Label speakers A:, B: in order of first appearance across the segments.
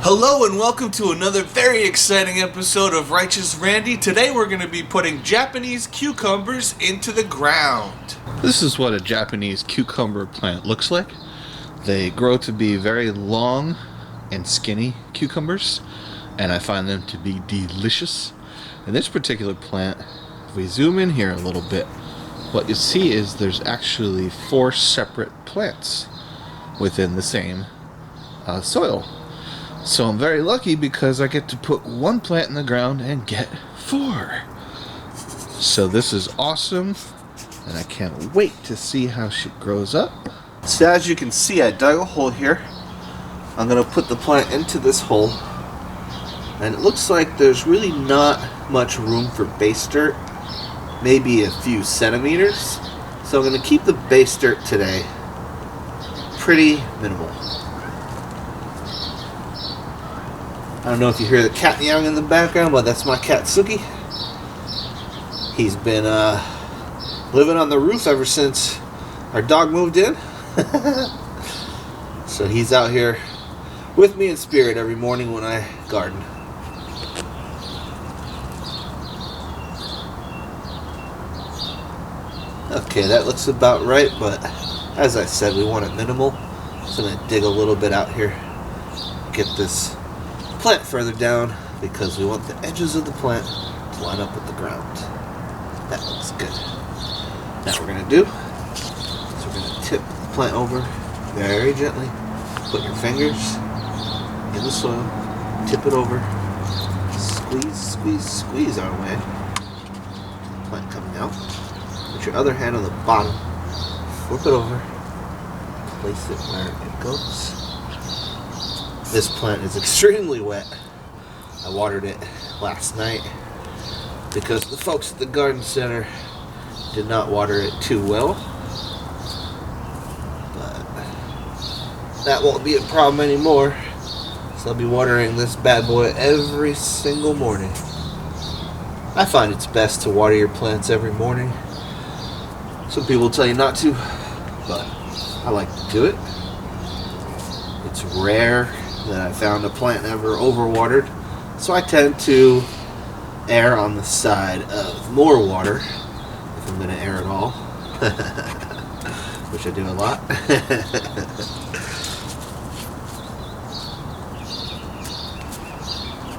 A: Hello and welcome to another very exciting episode of Righteous Randy. Today we're going to be putting Japanese cucumbers into the ground.
B: This is what a Japanese cucumber plant looks like. They grow to be very long and skinny cucumbers, and I find them to be delicious. And this particular plant, if we zoom in here a little bit, what you see is there's actually 4 separate plants within the same soil. So I'm very lucky because I get to put 1 plant in the ground and get 4. So this is awesome, and I can't wait to see how she grows up. So as you can see, I dug a hole here. I'm going to put the plant into this hole, and it looks like there's really not much room for base dirt, maybe a few centimeters. So I'm going to keep the base dirt today pretty minimal. I don't know if you hear the cat meowing in the background, but that's my cat Suki. He's been living on the roof ever since our dog moved in. So he's out here with me in spirit every morning when I garden. Okay, that looks about right, but as I said, we want it minimal. So I'm going to dig a little bit out here, get this plant further down, because we want the edges of the plant to line up with the ground. That looks good. Now what we're going to do is we're going to tip the plant over very gently. Put your fingers in the soil, tip it over, squeeze, squeeze, squeeze our way. Plant coming out. Put your other hand on the bottom, flip it over, place it where it goes. This plant is extremely wet. I watered it last night because the folks at the garden center did not water it too well. But that won't be a problem anymore. So I'll be watering this bad boy every single morning. I find it's best to water your plants every morning. Some people tell you not to, but I like to do it. It's rare that I found a plant ever overwatered, so I tend to err on the side of more water if I'm going to err at all, which I do a lot.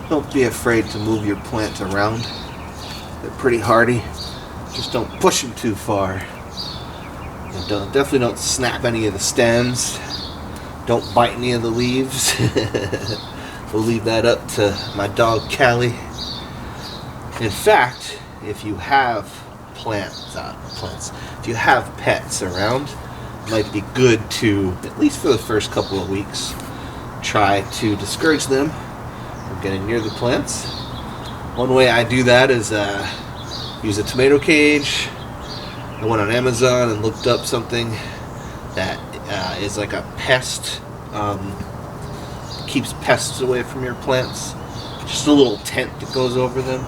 B: Don't be afraid to move your plants around. They're pretty hardy. Just don't push them too far. And definitely don't snap any of the stems. Don't bite any of the leaves. We'll leave that up to my dog Callie. In fact, if you have if you have pets around, it might be good to, at least for the first couple of weeks, try to discourage them from getting near the plants. One way I do that is use a tomato cage. I went on Amazon and looked up something that is like a pest, keeps pests away from your plants. Just a little tent that goes over them.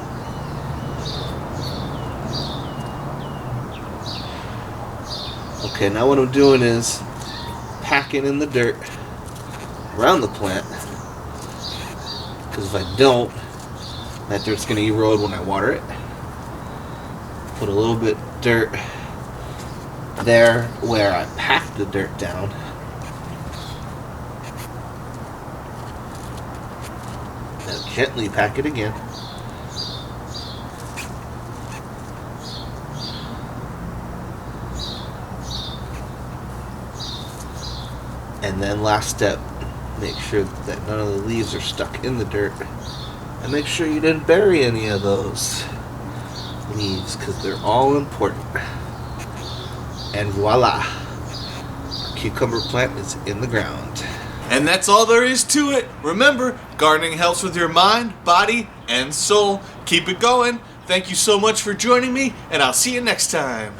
B: Okay, now what I'm doing is packing in the dirt around the plant, because if I don't, that dirt's going to erode when I water it. Put a little bit of dirt there where I packed the dirt down. Now gently pack it again. And then last step, make sure that none of the leaves are stuck in the dirt. And make sure you didn't bury any of those leaves, because they're all important. And voila, our cucumber plant is in the ground.
A: And that's all there is to it. Remember, gardening helps with your mind, body, and soul. Keep it going. Thank you so much for joining me, and I'll see you next time.